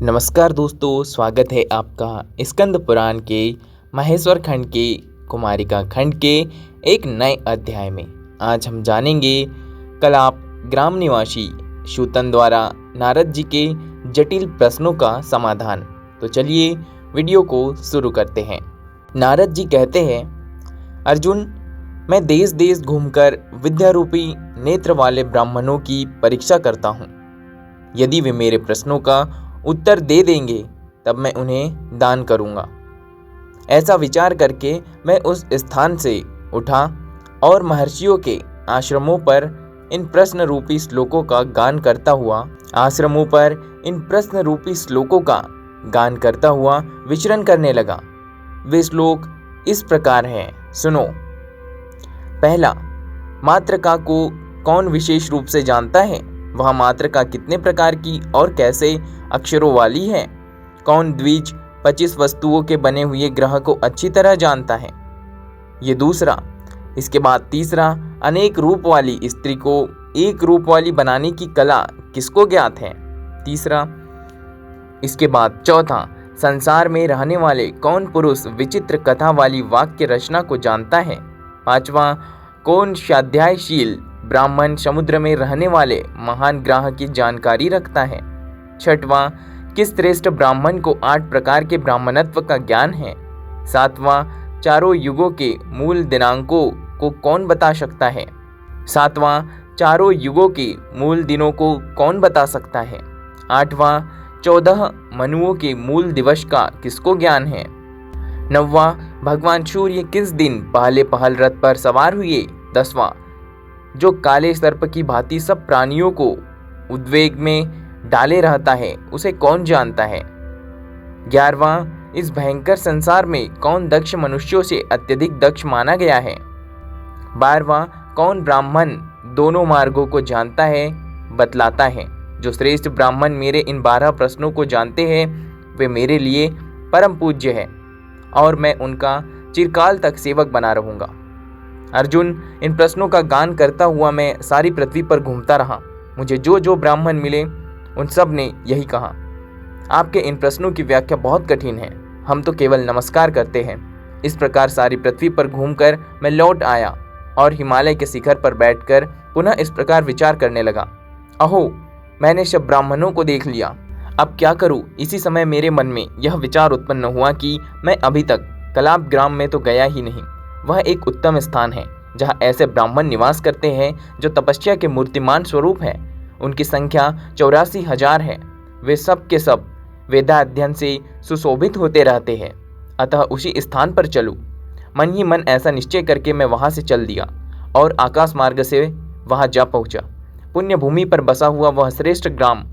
नमस्कार दोस्तों, स्वागत है आपका स्कंद पुराण के महेश्वर खंड के कुमारिका खंड के एक नए अध्याय में। आज हम जानेंगे कलाप ग्राम निवासी शूतन द्वारा नारद जी के जटिल प्रश्नों का समाधान। तो चलिए वीडियो को शुरू करते हैं। नारद जी कहते हैं, अर्जुन, मैं देश देश घूमकर विद्या रूपी नेत्र वाले ब्राह्मणों की परीक्षा करता हूँ। यदि वे मेरे प्रश्नों का उत्तर दे देंगे तब मैं उन्हें दान करूंगा। ऐसा विचार करके मैं उस स्थान से उठा और महर्षियों के आश्रमों पर इन प्रश्न रूपी श्लोकों का गान करता हुआ विचरण करने लगा। वे श्लोक इस प्रकार हैं, सुनो। पहला, मात्रका को कौन विशेष रूप से जानता है? वह मात्रका कितने प्रकार की और कैसे अक्षरों वाली है? कौन द्विज 25 वस्तुओं के बने हुए ग्रह को अच्छी तरह जानता है? ये दूसरा। इसके बाद तीसरा, अनेक रूप वाली स्त्री को एक रूप वाली बनाने की कला किसको ज्ञात है? तीसरा। इसके बाद चौथा, संसार में रहने वाले कौन पुरुष विचित्र कथा वाली वाक्य रचना को जानता है? पांचवा, कौन स्वाध्यायशील ब्राह्मण समुद्र में रहने वाले महान ग्रह की जानकारी रखता है? छठवां, किस श्रेष्ठ ब्राह्मण को 8 प्रकार के ब्राह्मणत्व का ज्ञान है? सातवां, चारों युगों के मूल दिनांकों को कौन बता सकता है? सातवां, चारों युगों के मूल दिनों को कौन बता सकता है? आठवां, 14 मनुओं के मूल दिवस का किसको ज्ञान है? नौवां, भगवान सूर्य किस दिन पहले पहल रथ पर सवार हुए? 10वां, जो काले सर्प की भांति सब प्राणियों को उद्वेग में डाले रहता है, उसे कौन जानता है? 11वां, इस भयंकर संसार में कौन दक्ष मनुष्यों से अत्यधिक दक्ष माना गया है? 12वां, कौन ब्राह्मण दोनों मार्गों को जानता है, बतलाता है? जो श्रेष्ठ ब्राह्मण मेरे इन 12 प्रश्नों को जानते हैं वे मेरे लिए परम पूज्य है और मैं उनका चिरकाल तक सेवक बना रहूंगा। अर्जुन, इन प्रश्नों का गान करता हुआ मैं सारी पृथ्वी पर घूमता रहा। मुझे जो जो ब्राह्मण मिले उन सब ने यही कहा, आपके इन प्रश्नों की व्याख्या बहुत कठिन है, हम तो केवल नमस्कार करते हैं। इस प्रकार सारी पृथ्वी पर घूमकर मैं लौट आया और हिमालय के शिखर पर बैठकर पुनः इस प्रकार विचार करने लगा, अहो, मैंने सब ब्राह्मणों को देख लिया, अब क्या करूं? इसी समय मेरे मन में यह विचार उत्पन्न हुआ कि मैं अभी तक कलाप ग्राम में तो गया ही नहीं। वह एक उत्तम स्थान है जहाँ ऐसे ब्राह्मण निवास करते हैं जो तपस्या के मूर्तिमान स्वरूप है। उनकी संख्या 84,000 है। वे सब के सब वेदाध्ययन से सुशोभित होते रहते हैं, अतः उसी स्थान पर चलूं। मन ही मन ऐसा निश्चय करके मैं वहाँ से चल दिया और आकाश मार्ग से वहाँ जा पहुँचा। पुण्य भूमि पर बसा हुआ वह श्रेष्ठ ग्राम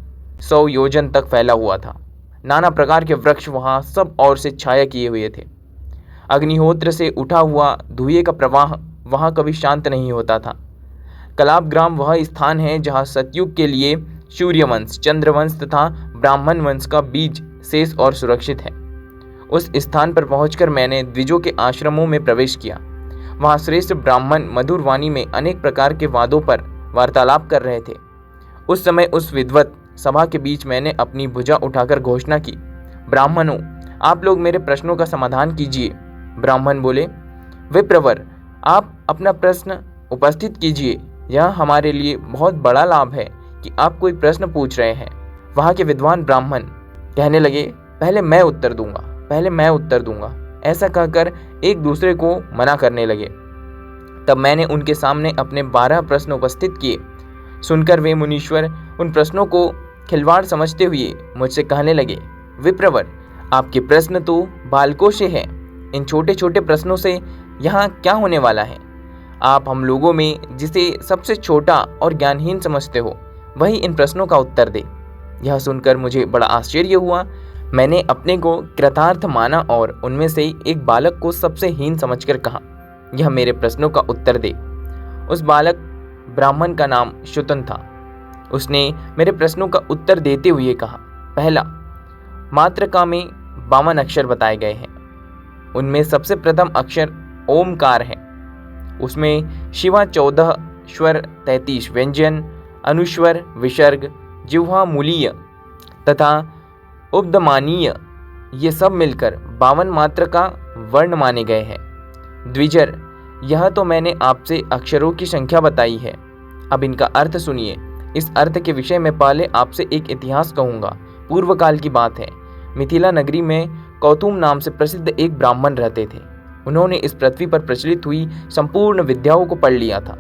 100 योजन तक फैला हुआ था। नाना प्रकार के वृक्ष वहाँ सब ओर से छाया किए हुए थे। अग्निहोत्र से उठा हुआ धुएं का प्रवाह वहाँ कभी शांत नहीं होता था। कलाप ग्राम वह स्थान है जहाँ सतयुग के लिए सूर्यवंश, चंद्रवंश तथा ब्राह्मण वंश का बीज शेष और सुरक्षित है। उस स्थान पर पहुंचकर मैंने द्विजों के आश्रमों में प्रवेश किया। वहाँ श्रेष्ठ ब्राह्मण मधुर वाणी में अनेक प्रकार के वादों पर वार्तालाप कर रहे थे। उस समय उस विद्वत सभा के बीच मैंने अपनी भुजा उठाकर घोषणा की, ब्राह्मणों, आप लोग मेरे प्रश्नों का समाधान कीजिए। ब्राह्मण बोले, विप्रवर, आप अपना प्रश्न उपस्थित कीजिए। यह हमारे लिए बहुत बड़ा लाभ है कि आप कोई प्रश्न पूछ रहे हैं। वहाँ के विद्वान ब्राह्मण कहने लगे, पहले मैं उत्तर दूंगा। ऐसा कहकर एक दूसरे को मना करने लगे। तब मैंने उनके सामने अपने 12 प्रश्न उपस्थित किए। सुनकर वे मुनीश्वर उन प्रश्नों को खिलवाड़ समझते हुए मुझसे कहने लगे, विप्रवर, आपके प्रश्न तो बालकों से है। इन छोटे छोटे प्रश्नों से यहाँ क्या होने वाला है? आप हम लोगों में जिसे सबसे छोटा और ज्ञानहीन समझते हो वही इन प्रश्नों का उत्तर दे। यह सुनकर मुझे बड़ा आश्चर्य हुआ। मैंने अपने को कृतार्थ माना और उनमें से एक बालक को सबसे हीन समझकर कहा, यह मेरे प्रश्नों का उत्तर दे। उस बालक ब्राह्मण का नाम शूतन था। उसने मेरे प्रश्नों का उत्तर देते हुए कहा, पहला, मात्रका में 52 अक्षर बताए गए हैं। उनमें सबसे प्रथम अक्षर ओमकार है। उसमें शिवा 14 स्वर 33 व्यंजन, अनुस्वर, विसर्ग, जिह्वा मूलीय तथा उपदमानीय, ये सब मिलकर 52 मात्रा का वर्ण माने गए हैं। द्विजर, यह तो मैंने आपसे अक्षरों की संख्या बताई है, अब इनका अर्थ सुनिए। इस अर्थ के विषय में पहले आपसे एक इतिहास कहूँगा। पूर्व काल की बात है। मिथिला नगरी में कौतुम नाम से प्रसिद्ध एक ब्राह्मण रहते थे। उन्होंने इस पृथ्वी पर प्रचलित हुई संपूर्ण विद्याओं को पढ़ लिया था।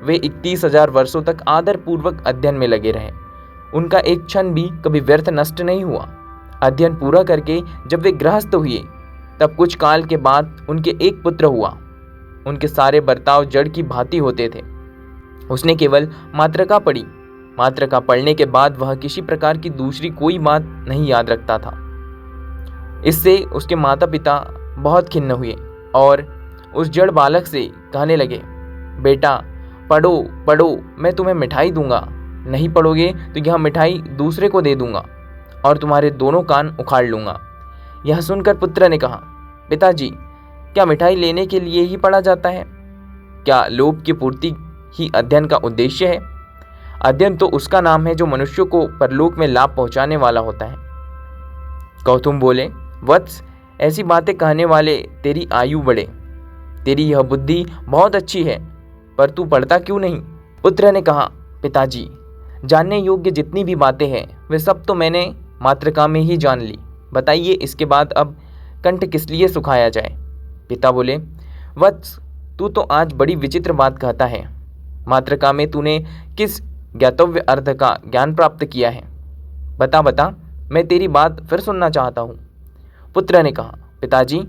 वे 31,000 वर्षों तक आदरपूर्वक अध्ययन में लगे रहे। उनका एक क्षण भी कभी व्यर्थ नष्ट नहीं हुआ। अध्ययन पूरा करके जब वे गृहस्थ हुए, तब कुछ काल के बाद उनके एक पुत्र हुआ। उनके सारे बर्ताव जड़ की भांति होते थे। उसने केवल मात्रका पढ़ी। मात्रका पढ़ने के बाद वह किसी प्रकार की दूसरी कोई बात नहीं याद रखता था। इससे उसके माता पिता बहुत खिन्न हुए और उस जड़ बालक से कहने लगे, बेटा पढ़ो पढ़ो, मैं तुम्हें मिठाई दूंगा। नहीं पढ़ोगे तो यह मिठाई दूसरे को दे दूंगा और तुम्हारे दोनों कान उखाड़ लूंगा। यह सुनकर पुत्र ने कहा, पिताजी, क्या मिठाई लेने के लिए ही पढ़ा जाता है? क्या लोभ की पूर्ति ही अध्ययन का उद्देश्य है? अध्ययन तो उसका नाम है जो मनुष्य को परलोक में लाभ पहुंचाने वाला होता है। कौतुम बोले, वत्स, ऐसी बातें कहने वाले तेरी आयु बढ़े। तेरी यह बुद्धि बहुत अच्छी है, पर तू पढ़ता क्यों नहीं? पुत्र ने कहा, पिताजी, जानने योग्य जितनी भी बातें हैं वे सब तो मैंने मातृका में ही जान ली। बताइए इसके बाद अब कंठ किस लिए सुखाया जाए? पिता बोले, वत्स, तू तो आज बड़ी विचित्र बात कहता है। मातृका में तूने किस ज्ञातव्य अर्थ का ज्ञान प्राप्त किया है? बता बता, मैं तेरी बात फिर सुनना चाहता हूँ। पुत्र ने कहा, पिताजी,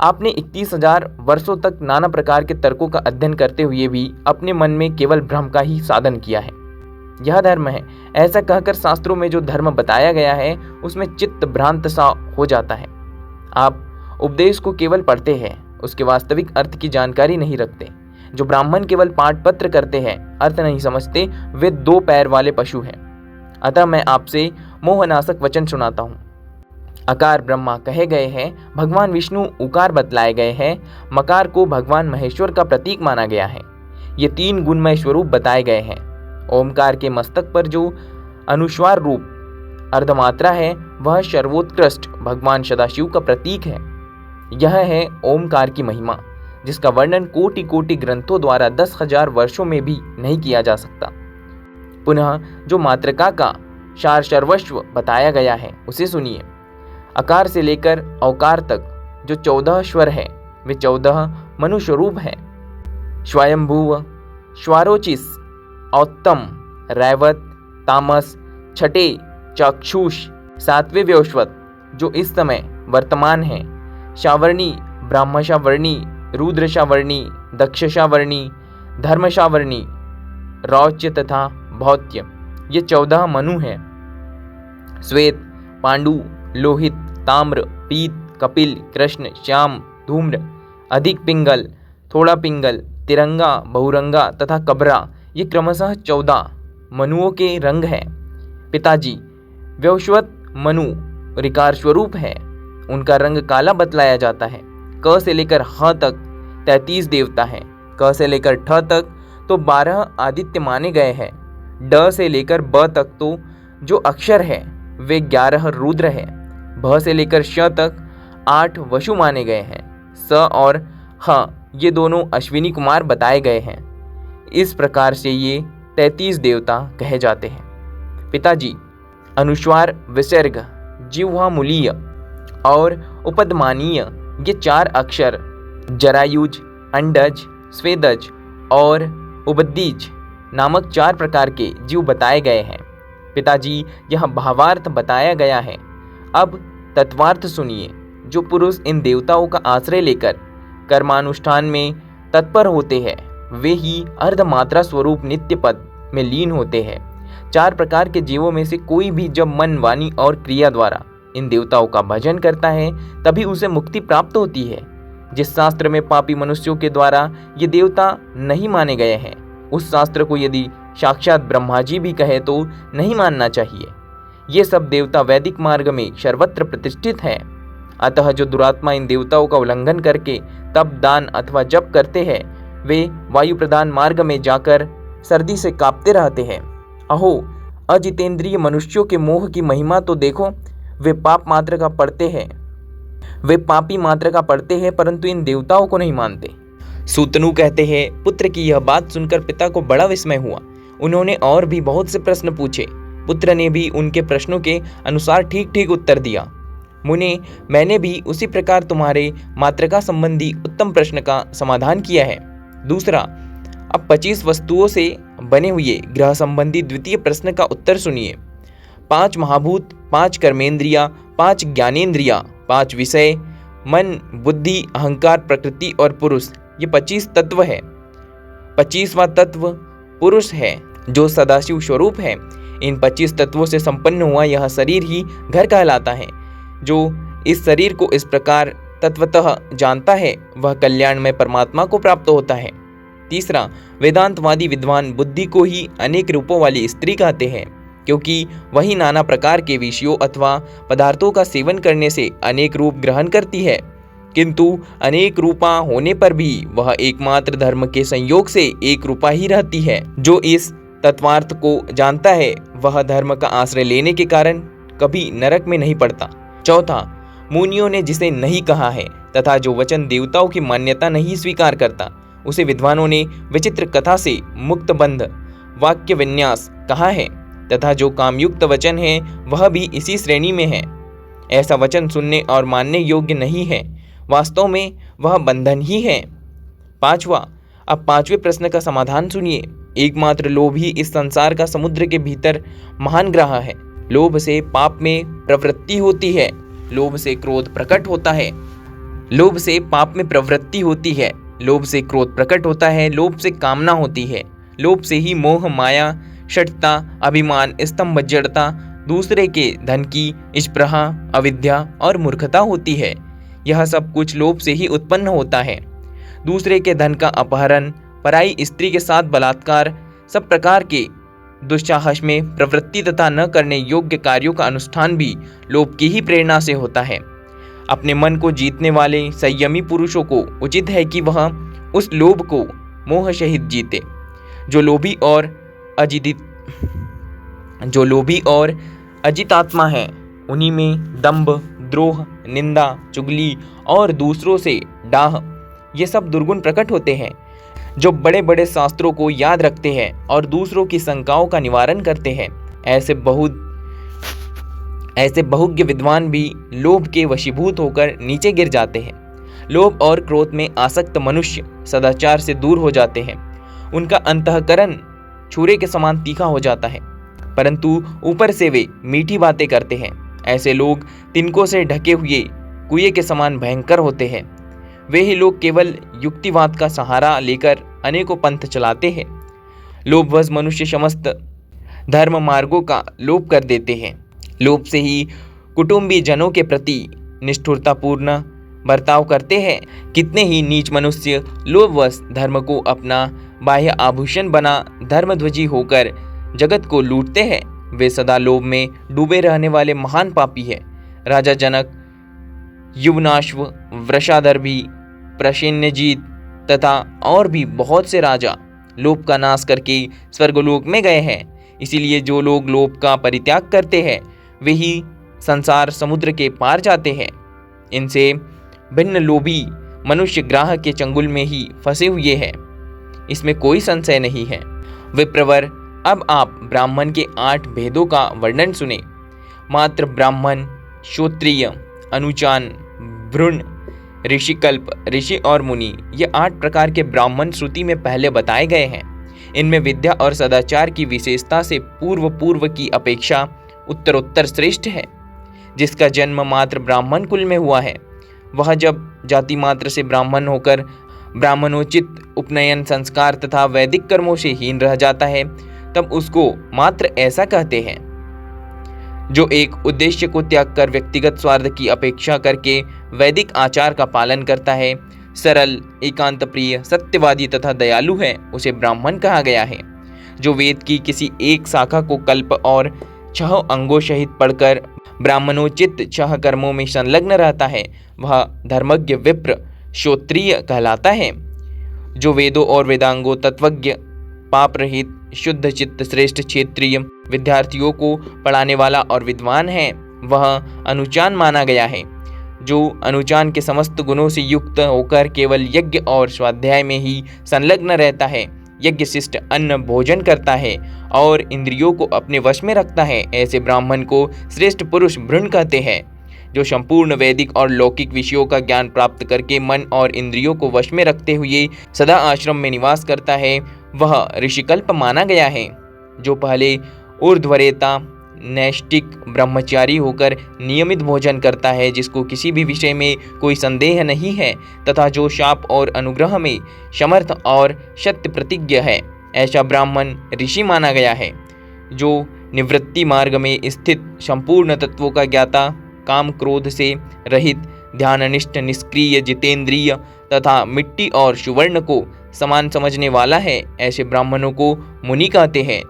आपने 31,000 वर्षों तक नाना प्रकार के तर्कों का अध्ययन करते हुए भी अपने मन में केवल भ्रम का ही साधन किया है। यह धर्म है, ऐसा कहकर शास्त्रों में जो धर्म बताया गया है उसमें चित्त भ्रांत सा हो जाता है। आप उपदेश को केवल पढ़ते हैं, उसके वास्तविक अर्थ की जानकारी नहीं रखते। जो ब्राह्मण केवल पाठ पत्र करते हैं, अर्थ नहीं समझते, वे 2 पैर वाले पशु हैं। अतः मैं आपसे मोहनाशक वचन सुनाता हूँ। अकार ब्रह्मा कहे गए हैं, भगवान विष्णु उकार बतलाए गए हैं, मकार को भगवान महेश्वर का प्रतीक माना गया है। ये 3 गुणमय स्वरूप बताए गए हैं। ओमकार के मस्तक पर जो अनुस्वार रूप अर्धमात्रा है वह सर्वोत्कृष्ट भगवान सदाशिव का प्रतीक है। यह है ओमकार की महिमा, जिसका वर्णन कोटि कोटि ग्रंथों द्वारा 10,000 वर्षों में भी नहीं किया जा सकता। पुनः जो मातृका का सार सर्वस्व बताया गया है उसे सुनिए। अकार से लेकर औकार तक जो 14 स्वर है वे 14 मनुस्वरूप है। स्वयंभुव, स्वारोचिस, औत्तम, रैवत, तामस, छठे चाक्षुष, 7वें व्यवस्वत जो इस समय वर्तमान है, शावर्णी, ब्राह्मशावर्णी, रुद्रशावर्णी, दक्षशावर्णी, धर्मशावर्णी, रौच्य तथा भौत्य, ये 14 मनु हैं। श्वेत, पांडु, लोहित, ताम्र, पीत, कपिल, कृष्ण, श्याम, धूम्र, अधिक पिंगल, थोड़ा पिंगल, तिरंगा, बहुरंगा तथा कबरा, ये क्रमशः 14 मनुओं के रंग हैं। पिताजी, व्यवस्वत मनु ऋकार स्वरूप है। उनका रंग काला बतलाया जाता है। क से लेकर ह तक 33 देवता हैं। क से लेकर ठ तक तो 12 आदित्य माने गए हैं। ड से लेकर ब तक तो जो अक्षर है वे 11 रुद्र हैं। भ से लेकर श तक 8 वसु माने गए हैं। स और ह ये दोनों अश्विनी कुमार बताए गए हैं। इस प्रकार से ये 33 देवता कहे जाते हैं। पिताजी, अनुस्वार, विसर्ग, जिह्वा मूलीय और उपदमानीय ये 4 अक्षर जरायुज, अंडज, स्वेदज और उबद्दीज नामक 4 प्रकार के जीव बताए गए हैं। पिताजी, यह भावार्थ बताया गया है। अब तत्वार्थ सुनिए। जो पुरुष इन देवताओं का आश्रय लेकर कर्मानुष्ठान में तत्पर होते हैं वे ही अर्धमात्रा स्वरूप नित्य पद में लीन होते हैं। 4 प्रकार के जीवों में से कोई भी जब मन, वाणी और क्रिया द्वारा इन देवताओं का भजन करता है तभी उसे मुक्ति प्राप्त होती है। जिस शास्त्र में पापी मनुष्यों के द्वारा ये देवता नहीं माने गए हैं उस शास्त्र को यदि साक्षात ब्रह्मा जी भी कहे तो नहीं मानना चाहिए। ये सब देवता वैदिक मार्ग में सर्वत्र प्रतिष्ठित हैं। अतः जो दुरात्मा इन देवताओं का उल्लंघन करके तप, दान अथवा जप करते हैं वे वायु प्रदान मार्ग में जाकर सर्दी से कांपते रहते हैं। अहो, अजितेंद्रिय मनुष्यों के मोह की महिमा तो देखो। वे पाप मात्र का पढ़ते हैं, वे पापी मात्र का पढ़ते हैं, परंतु इन देवताओं को नहीं मानते। सूतनु कहते हैं, पुत्र की यह बात सुनकर पिता को बड़ा विस्मय हुआ। उन्होंने और भी बहुत से प्रश्न पूछे। पुत्र ने भी उनके प्रश्नों के अनुसार ठीक ठीक उत्तर दिया। मुने, मैंने भी उसी प्रकार तुम्हारे मातृका संबंधी उत्तम प्रश्न का समाधान किया है। दूसरा, अब 25 वस्तुओं से बने हुए ग्रह संबंधी द्वितीय प्रश्न का उत्तर सुनिए। 5 महाभूत, 5 कर्मेंद्रिया, 5 ज्ञानेंद्रिया, 5 विषय, मन, बुद्धि, अहंकार, प्रकृति और पुरुष, ये 25 तत्व है। 25वां तत्व पुरुष है, जो सदाशिव स्वरूप है। इन 25 तत्वों से संपन्न हुआ यह शरीर ही घर कहलाता है। जो इस शरीर को इस प्रकार तत्वतः जानता है, वह कल्याण में परमात्मा को प्राप्त होता है। तीसरा, वेदांतवादी विद्वान बुद्धि को ही अनेक रूपों वाली स्त्री कहते हैं, क्योंकि वही नाना प्रकार के विषयों अथवा पदार्थों का सेवन करने से अनेक रूप ग्रहण करती है, किंतु अनेक रूपा होने पर भी वह एकमात्र धर्म के संयोग से एक रूपा ही रहती है। जो इस तत्वार्थ को जानता है, वह धर्म का आश्रय लेने के कारण कभी नरक में नहीं पड़ता। चौथा, मुनियों ने जिसे नहीं कहा है तथा जो वचन देवताओं की मान्यता नहीं स्वीकार करता, उसे विद्वानों ने विचित्र कथा से मुक्त बंध वाक्य विन्यास कहा है, तथा जो कामयुक्त वचन है वह भी इसी श्रेणी में है। ऐसा वचन सुनने और मानने योग्य नहीं है, वास्तव में वह बंधन ही है। पांचवा, अब 5वें प्रश्न का समाधान सुनिए। एकमात्र लोभ ही इस संसार का समुद्र के भीतर महान ग्रह है। लोभ से पाप में प्रवृत्ति होती है, लोभ से क्रोध प्रकट होता है, लोभ से पाप में प्रवृत्ति होती है, लोभ से क्रोध प्रकट होता है, लोभ से कामना होती है, लोभ से ही मोह, माया, शठता, अभिमान, स्तंभ, जड़ता, दूसरे के धन की स्पृहा, अविद्या और मूर्खता होती है। यह सब कुछ लोभ से ही उत्पन्न होता है। दूसरे के धन का अपहरण, पराई स्त्री के साथ बलात्कार, सब प्रकार के दुस्साहस में प्रवृत्ति तथा न करने योग्य कार्यों का अनुष्ठान भी लोभ की ही प्रेरणा से होता है। अपने मन को जीतने वाले संयमी पुरुषों को उचित है कि वह उस लोभ को मोह सहित जीते। जो लोभी और अजितात्मा है, उन्हीं में दंभ, द्रोह, निंदा, चुगली और दूसरों से डाह, ये सब दुर्गुण प्रकट होते हैं। जो बड़े बड़े शास्त्रों को याद रखते हैं और दूसरों की शंकाओं का निवारण करते हैं, ऐसे बहुज्ञ विद्वान भी लोभ के वशीभूत होकर नीचे गिर जाते हैं। लोभ और क्रोध में आसक्त मनुष्य सदाचार से दूर हो जाते हैं। उनका अंतःकरण छुरे के समान तीखा हो जाता है, परंतु ऊपर से वे मीठी बातें करते हैं। ऐसे लोग तिनकों से ढके हुए कुएं के समान भयंकर होते हैं। वे ही लोग केवल युक्तिवाद का सहारा लेकर अनेकों पंथ चलाते हैं। लोभवश मनुष्य समस्त धर्म मार्गों का लोप कर देते हैं। लोभ से ही कुटुंबी जनों के प्रति निष्ठुरतापूर्ण बर्ताव करते हैं। कितने ही नीच मनुष्य लोभवश धर्म को अपना बाह्य आभूषण बना धर्मध्वजी होकर जगत को लूटते हैं। वे सदा लोभ में डूबे रहने वाले महान पापी है। राजा जनक, युवनाश्व, वृषादर्भी, प्रसेनजीत तथा और भी बहुत से राजा लोभ का नाश करके स्वर्गलोक में गए हैं। इसीलिए जो लोग लोभ का परित्याग करते हैं, वे ही संसार समुद्र के पार जाते हैं। इनसे भिन्न लोभी मनुष्य ग्राह के चंगुल में ही फंसे हुए हैं, इसमें कोई संशय नहीं है। विप्रवर, अब आप ब्राह्मण के 8 भेदों का वर्णन सुने। मात्र ब्राह्मण, क्षोत्रिय, अनुचान, भ्रूण, ऋषिकल्प, ऋषि और मुनि, ये 8 प्रकार के ब्राह्मण श्रुति में पहले बताए गए हैं। इनमें विद्या और सदाचार की विशेषता से पूर्व की अपेक्षा उत्तरोत्तर श्रेष्ठ है। जिसका जन्म मात्र ब्राह्मण कुल में हुआ है, वह जब जाति मात्र से ब्राह्मण होकर ब्राह्मणोचित उपनयन संस्कार तथा वैदिक कर्मों से हीन रह जाता है, तब उसको मात्र ऐसा कहते हैं। जो एक उद्देश्य को त्याग कर व्यक्तिगत स्वार्थ की अपेक्षा करके वैदिक आचार का पालन करता है, सरल, एकांत प्रिय, सत्यवादी तथा दयालु है, उसे ब्राह्मण कहा गया है। जो वेद की किसी एक शाखा को कल्प और 6 अंगों सहित पढ़कर ब्राह्मणोचित 6 कर्मों में संलग्न रहता है, वह धर्मज्ञ विप्र क्षोत्रिय कहलाता है। जो वेदों और वेदांगों, तत्वज्ञ, पाप रहित, शुद्ध चित्त, श्रेष्ठ क्षेत्रीय, विद्यार्थियों को पढ़ाने वाला और विद्वान है, वह अनुचान माना गया है। जो अनुचान के समस्त गुणों से युक्त होकर केवल यज्ञ और स्वाध्याय में ही संलग्न रहता है, यज्ञ शिष्ट अन्न भोजन करता है और इंद्रियों को अपने वश में रखता है, ऐसे ब्राह्मण को श्रेष्ठ पुरुष भृण कहते हैं। जो संपूर्ण वैदिक और लौकिक विषयों का ज्ञान प्राप्त करके मन और इंद्रियों को वश में रखते हुए सदा आश्रम में निवास करता है, वह ऋषिकल्प माना गया है। जो पहले ऊर्ध्वरेता नैष्टिक ब्रह्मचारी होकर नियमित भोजन करता है, जिसको किसी भी विषय में कोई संदेह नहीं है, तथा जो शाप और अनुग्रह में समर्थ और सत्य प्रतिज्ञ है, ऐसा ब्राह्मण ऋषि माना गया है। जो निवृत्ति मार्ग में स्थित संपूर्ण तत्वों का ज्ञाता, काम क्रोध से रहित, ध्याननिष्ठ, निष्क्रिय, जितेंद्रिय तथा मिट्टी और सुवर्ण को समान समझने वाला है, ऐसे ब्राह्मणों को मुनि कहते हैं।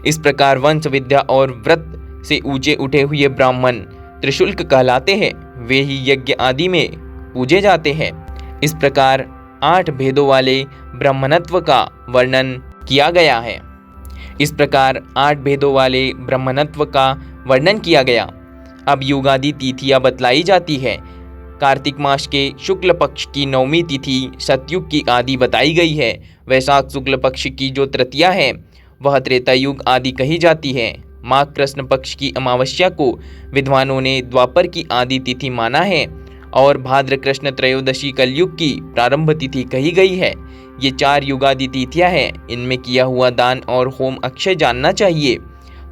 इस प्रकार वंश विद्या और व्रत से ऊंचे उठे हुए ब्राह्मण त्रिशुल्क कहलाते हैं। वे ही यज्ञ आदि में पूजे जाते हैं। इस प्रकार 8 भेदों वाले ब्राह्मणत्व का वर्णन किया गया है। अब युगादि तिथियां बतलाई जाती है। कार्तिक मास के शुक्ल पक्ष की 9वीं तिथि सतयुग की आदि बताई गई है। वैशाख शुक्ल पक्ष की जो तृतीया है वह त्रेता युग आदि कही जाती है। माघ कृष्ण पक्ष की अमावस्या को विद्वानों ने द्वापर की आदि तिथि माना है और भाद्र कृष्ण त्रयोदशी कलयुग की प्रारंभ तिथि कही गई है। ये 4 युगादि तिथियां हैं। इनमें किया हुआ दान और होम अक्षय जानना चाहिए।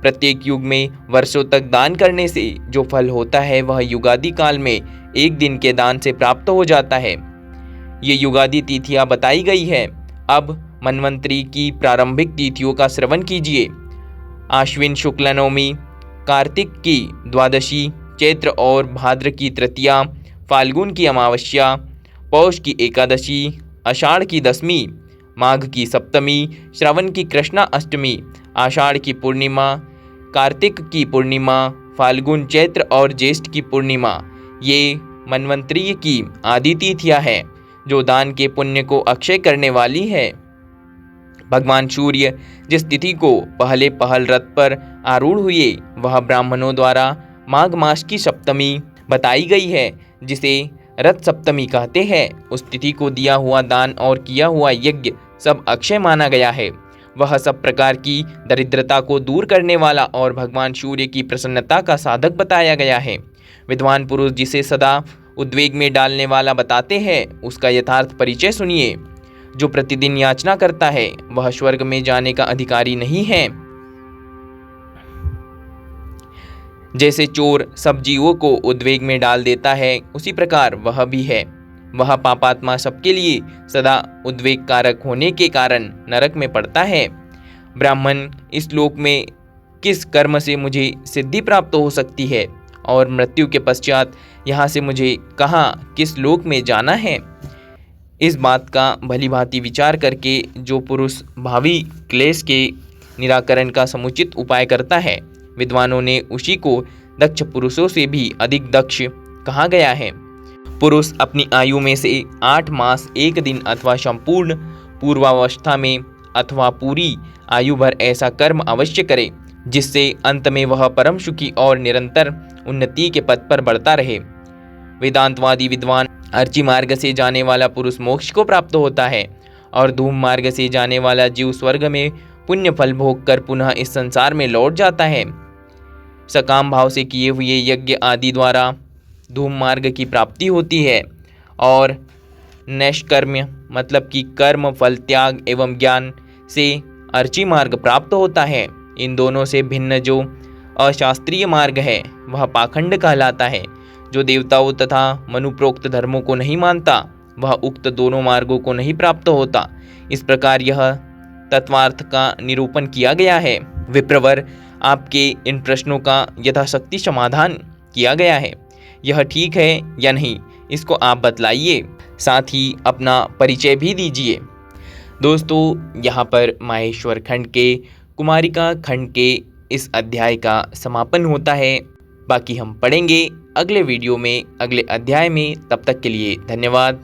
प्रत्येक युग में वर्षों तक दान करने से जो फल होता है वह युगादि काल में एक दिन के दान से प्राप्त हो जाता है। ये युगादि तिथियां बताई गई है। अब मन्वंतरी की प्रारंभिक तिथियों का श्रवण कीजिए। आश्विन शुक्ल नवमी, कार्तिक की द्वादशी, चैत्र और भाद्र की तृतीया, फाल्गुन की अमावस्या, पौष की एकादशी, आषाढ़ की 10वीं, माघ की सप्तमी, श्रावण की कृष्णा अष्टमी, आषाढ़ की पूर्णिमा, कार्तिक की पूर्णिमा, फाल्गुन, चैत्र और ज्येष्ठ की पूर्णिमा, ये मन्वंतरी की आदि तिथियां हैं जो दान के पुण्य को अक्षय करने वाली है। भगवान सूर्य जिस तिथि को पहले पहल रथ पर आरूढ़ हुए वह ब्राह्मणों द्वारा माघ मास की सप्तमी बताई गई है, जिसे रथ सप्तमी कहते हैं। उस तिथि को दिया हुआ दान और किया हुआ यज्ञ सब अक्षय माना गया है। वह सब प्रकार की दरिद्रता को दूर करने वाला और भगवान सूर्य की प्रसन्नता का साधक बताया गया है। विद्वान पुरुष जिसे सदा उद्वेग में डालने वाला बताते हैं, उसका यथार्थ परिचय सुनिए। जो प्रतिदिन याचना करता है वह स्वर्ग में जाने का अधिकारी नहीं है। जैसे चोर सब जीवों को उद्वेग में डाल देता है, उसी प्रकार वह भी है। वह पापात्मा सबके लिए सदा उद्वेग कारक होने के कारण नरक में पड़ता है। ब्राह्मण, इस लोक में किस कर्म से मुझे सिद्धि प्राप्त हो सकती है और मृत्यु के पश्चात यहाँ से मुझे कहाँ किस लोक में जाना है? इस बात का भली भांति विचार करके जो पुरुष भावी क्लेश के निराकरण का समुचित उपाय करता है, विद्वानों ने उसी को दक्ष पुरुषों से भी अधिक दक्ष कहा गया है। पुरुष अपनी आयु में से 8 मास 1 दिन अथवा संपूर्ण पूर्वावस्था में अथवा पूरी आयु भर ऐसा कर्म अवश्य करे जिससे अंत में वह परम सुखी और निरंतर उन्नति के पथ पर बढ़ता रहे। वेदांतवादी विद्वान अर्ची मार्ग से जाने वाला पुरुष मोक्ष को प्राप्त होता है और धूम मार्ग से जाने वाला जीव स्वर्ग में पुण्य फल भोग कर पुनः इस संसार में लौट जाता है। सकाम भाव से किए हुए यज्ञ आदि द्वारा धूम मार्ग की प्राप्ति होती है और नैष्कर्म मतलब कि कर्म फल त्याग एवं ज्ञान से अर्ची मार्ग प्राप्त होता है। इन दोनों से भिन्न जो अशास्त्रीय मार्ग है वह पाखंड कहलाता है। जो देवताओं तथा मनुप्रोक्त धर्मों को नहीं मानता वह उक्त दोनों मार्गों को नहीं प्राप्त होता। इस प्रकार यह तत्वार्थ का निरूपण किया गया है। विप्रवर, आपके इन प्रश्नों का यथाशक्ति समाधान किया गया है। यह ठीक है या नहीं, इसको आप बतलाइए, साथ ही अपना परिचय भी दीजिए। दोस्तों, यहाँ पर माहेश्वर खंड के कुमारिका खंड के इस अध्याय का समापन होता है। बाकी हम पढ़ेंगे अगले वीडियो में, अगले अध्याय में। तब तक के लिए धन्यवाद।